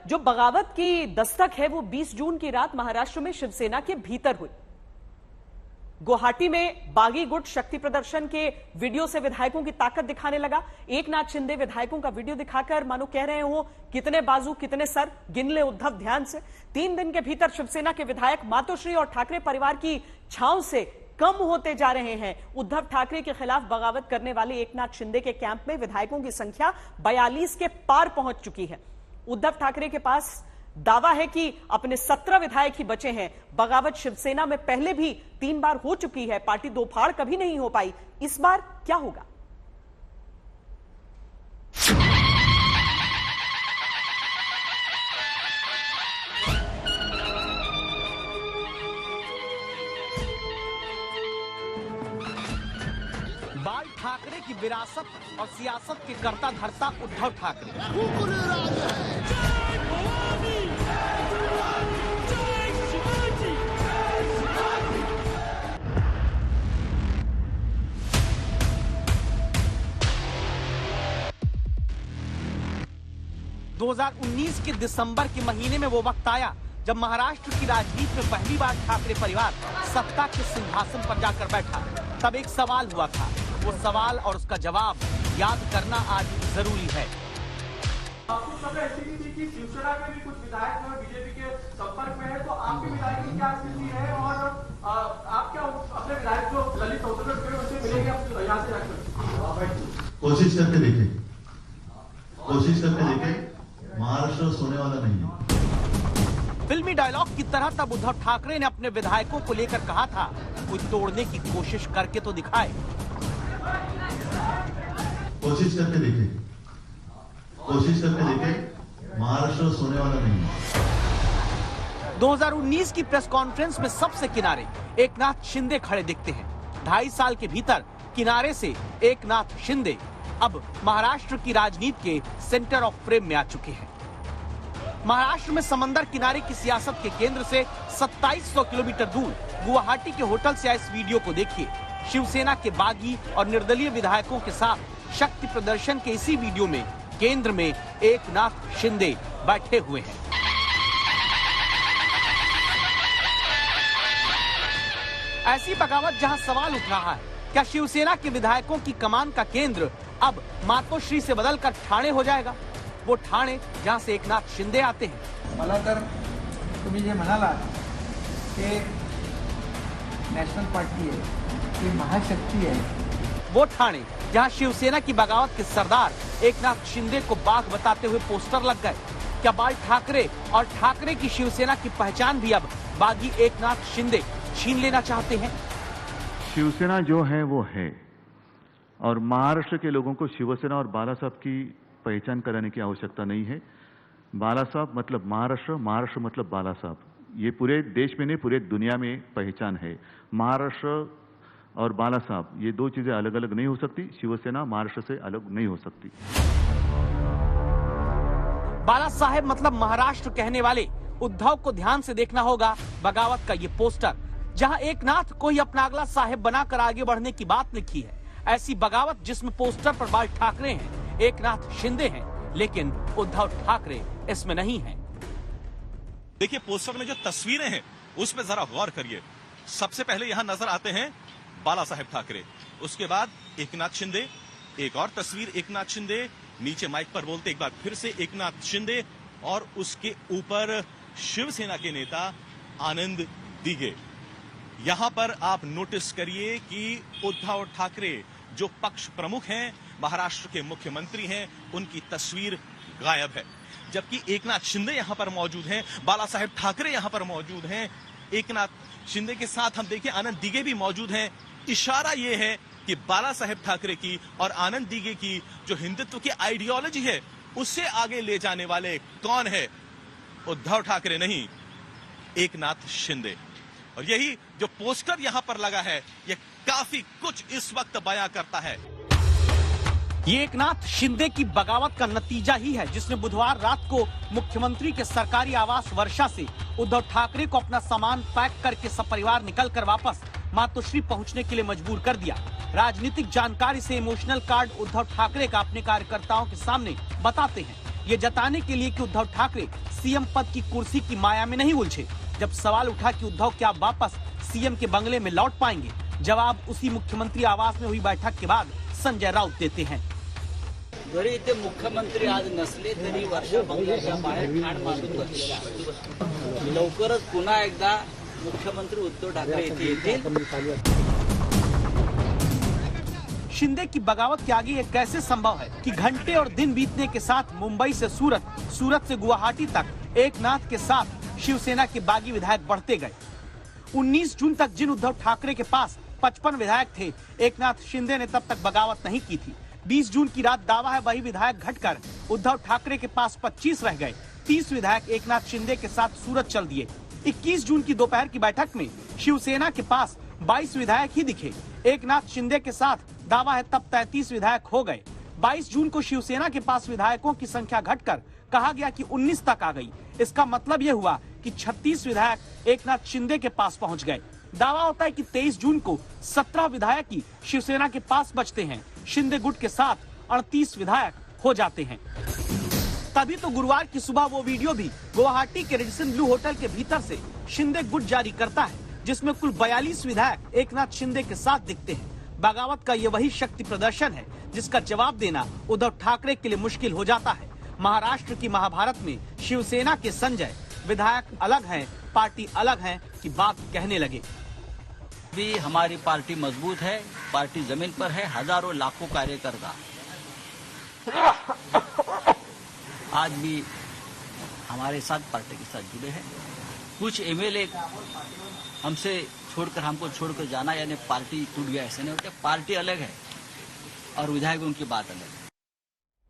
जो बगावत की दस्तक है वो 20 जून की रात महाराष्ट्र में शिवसेना के भीतर हुई। गुवाहाटी में बागी गुट शक्ति प्रदर्शन के वीडियो से विधायकों की ताकत दिखाने लगा। एकनाथ शिंदे विधायकों का वीडियो दिखाकर मानो कह रहे हो कितने बाजू कितने सर, गिन ले उद्धव ध्यान से। 3 दिन के भीतर शिवसेना के विधायक मातोश्री और ठाकरे परिवार की छांव से कम होते जा रहे हैं। उद्धव ठाकरे के खिलाफ बगावत करने वाले एकनाथ शिंदे के कैंप में विधायकों की संख्या 42 के पार पहुंच चुकी है। उद्धव ठाकरे के पास दावा है कि अपने 17 विधायक ही बचे हैं। बगावत शिवसेना में पहले भी 3 बार हो चुकी है, पार्टी दो फाड़ कभी नहीं हो पाई। इस बार क्या होगा? बाल ठाकरे की विरासत और सियासत के कर्ता धर्ता उद्धव ठाकरे। 2019 के दिसंबर के महीने में वो वक्त आया जब महाराष्ट्र की राजनीति में पहली बार ठाकरे परिवार सत्ता के सिंहासन पर जाकर बैठा। तब एक सवाल हुआ था, वो सवाल और उसका जवाब याद करना आज जरूरी है। आपको खबर ऐसी थी कि शिवसेना के भी कुछ विधायक बीजेपी के संपर्क में है, तो आपके विधायक की क्या स्थिति है और आप क्या अपने विधायक जो ललित उनसे मिलेंगे यहाँ से जाकर? कोशिश करके देखें, महाराष्ट्र सोने वाला नहीं है। फिल्मी डायलॉग की तरह तब उद्धव ठाकरे ने अपने विधायकों को लेकर कहा था, कोई तोड़ने की कोशिश करके तो दिखाए। कोशिश करके देखें, महाराष्ट्र सोने वाला नहीं है। 2019 की प्रेस कॉन्फ्रेंस में सबसे किनारे एकनाथ शिंदे खड़े दिखते हैं। 2.5 साल के भीतर किनारे से एकनाथ शिंदे अब महाराष्ट्र की राजनीति के सेंटर ऑफ फ्रेम में आ चुके हैं। महाराष्ट्र में समंदर किनारे की सियासत के केंद्र से 2700 किलोमीटर दूर गुवाहाटी के होटल से आए इस वीडियो को देखिए। शिवसेना के बागी और निर्दलीय विधायकों के साथ शक्ति प्रदर्शन के इसी वीडियो में केंद्र में एकनाथ शिंदे बैठे हुए हैं। ऐसी बगावत जहां सवाल उठ रहा है, क्या शिवसेना के विधायकों की कमान का केंद्र अब मातोश्री से बदलकर ठाणे हो जाएगा? वो ठाणे जहां से एकनाथ शिंदे आते हैं। मला तर तुम्ही जे म्हणालात ते नॅशनल पार्टी आहे, ती महाशक्ती आहे। वो ठाणे जहां शिवसेना की बगावत के सरदार एकनाथ शिंदे को बाघ बताते हुए पोस्टर लग गए। क्या बाल ठाकरे और ठाकरे की शिवसेना की पहचान भी अब बागी एकनाथ शिंदे छीन लेना चाहते हैं? शिवसेना जो है वो है, और महाराष्ट्र के लोगों को शिवसेना और बाला साहब की पहचान कराने की आवश्यकता नहीं है। बाला साहब मतलब महाराष्ट्र, महाराष्ट्र मतलब बाला साहब। ये पूरे देश में नहीं, पूरे दुनिया में पहचान है। महाराष्ट्र और बाला साहब ये दो चीजें अलग अलग नहीं हो सकती। शिवसेना महाराष्ट्र से अलग नहीं हो सकती। बाला साहेब मतलब महाराष्ट्र कहने वाले उद्धव को ध्यान से देखना होगा बगावत का ये पोस्टर, जहां एकनाथ को ही अपना अगला साहेब बनाकर आगे बढ़ने की बात लिखी है। ऐसी बगावत जिसमें पोस्टर पर बाल ठाकरे हैं, एकनाथ शिंदे हैं, लेकिन उद्धव ठाकरे इसमें नहीं है। देखिए पोस्टर में जो तस्वीरें हैं उसमें जरा गौर करिए। सबसे पहले यहां नजर आते हैं बाला साहेब ठाकरे, उसके बाद एकनाथ शिंदे, एक और तस्वीर एकनाथ शिंदे, नीचे माइक पर बोलते एक बार फिर से एकनाथ शिंदे, और उसके ऊपर शिवसेना के नेता आनंद दिगे। यहां पर आप नोटिस करिए कि उद्धव ठाकरे जो पक्ष प्रमुख हैं, महाराष्ट्र के मुख्यमंत्री हैं, उनकी तस्वीर गायब है। जबकि एकनाथ शिंदे यहां पर मौजूद हैं, बाला साहेब ठाकरे यहां पर मौजूद हैं, एकनाथ शिंदे के साथ हम देखिए आनंद दिगे भी मौजूद हैं। इशारा यह है कि बाला साहेब ठाकरे की और आनंद दिगे की जो हिंदुत्व की आइडियोलॉजी है उससे आगे ले जाने वाले कौन है? उद्धव ठाकरे नहीं, एकनाथ शिंदे। और यही जो पोस्टर यहां पर लगा है यह काफी कुछ इस वक्त बयां करता है। ये एकनाथ शिंदे की बगावत का नतीजा ही है, जिसने बुधवार रात को मुख्यमंत्री के सरकारी आवास वर्षा से उद्धव ठाकरे को अपना सामान पैक करके सपरिवार निकलकर वापस मातोश्री पहुंचने के लिए मजबूर कर दिया। राजनीतिक जानकारी से इमोशनल कार्ड उद्धव ठाकरे का अपने कार्यकर्ताओं के सामने बताते हैं। ये जताने के लिए कि उद्धव ठाकरे सीएम पद की कुर्सी की माया में नहीं उलझे। जब सवाल उठा कि उद्धव क्या वापस सीएम के बंगले में लौट पाएंगे, जवाब उसी मुख्यमंत्री आवास में हुई बैठक के बाद संजय राउत देते हैं। जरी इथे मुख्यमंत्री आज नसले तरी वर्षा बंगल्याच्या बाहेर ठाण मांडून बसले। लवकरच पुन्हा एकदा मुख्यमंत्री उद्धव ठाकरे येतील। शिंदे की बगावत के आगे ये कैसे संभव है कि घंटे और दिन बीतने के साथ मुंबई से सूरत, सूरत से गुवाहाटी तक एकनाथ के साथ शिवसेना के बागी विधायक बढ़ते गए। 19 जून तक जिन उद्धव ठाकरे के पास 55 विधायक थे, एकनाथ शिंदे ने तब तक बगावत नहीं की थी। 20 जून की रात दावा है वही विधायक घटकर उद्धव ठाकरे के पास 25 रह गए। 30 विधायक एकनाथ शिंदे के साथ सूरत चल दिए। 21 जून की दोपहर की बैठक में शिवसेना के पास 22 विधायक ही दिखे। एकनाथ शिंदे के साथ दावा है तब 33 विधायक हो गए। 22 जून को शिवसेना के पास विधायकों की संख्या घटकर कहा गया कि 19 तक आ गई। इसका मतलब यह हुआ कि 36 विधायक एकनाथ शिंदे के पास पहुंच गए। दावा होता है कि 23 जून को 17 विधायक ही शिवसेना के पास बचते हैं। शिंदे गुट के साथ 38 विधायक हो जाते हैं। तभी तो गुरुवार की सुबह वो वीडियो भी गुवाहाटी के रेडिसन ब्लू होटल के भीतर से शिंदे गुट जारी करता है, जिसमें कुल 42 विधायक एकनाथ शिंदे के साथ दिखते हैं। बगावत का ये वही शक्ति प्रदर्शन है जिसका जवाब देना उद्धव ठाकरे के लिए मुश्किल हो जाता है। महाराष्ट्र की महाभारत में शिवसेना के संजय विधायक अलग हैं, पार्टी अलग है की बात कहने लगे। भी हमारी पार्टी मजबूत है, पार्टी जमीन पर है, हजारों लाखों कार्यकर्ता आज भी हमारे साथ पार्टी के साथ जुड़े हैं। कुछ एमएलए हमसे हमको छोड़कर जाना यानी पार्टी टूट गया ऐसे नहीं होते। पार्टी अलग है और विधायकों की बात अलग है।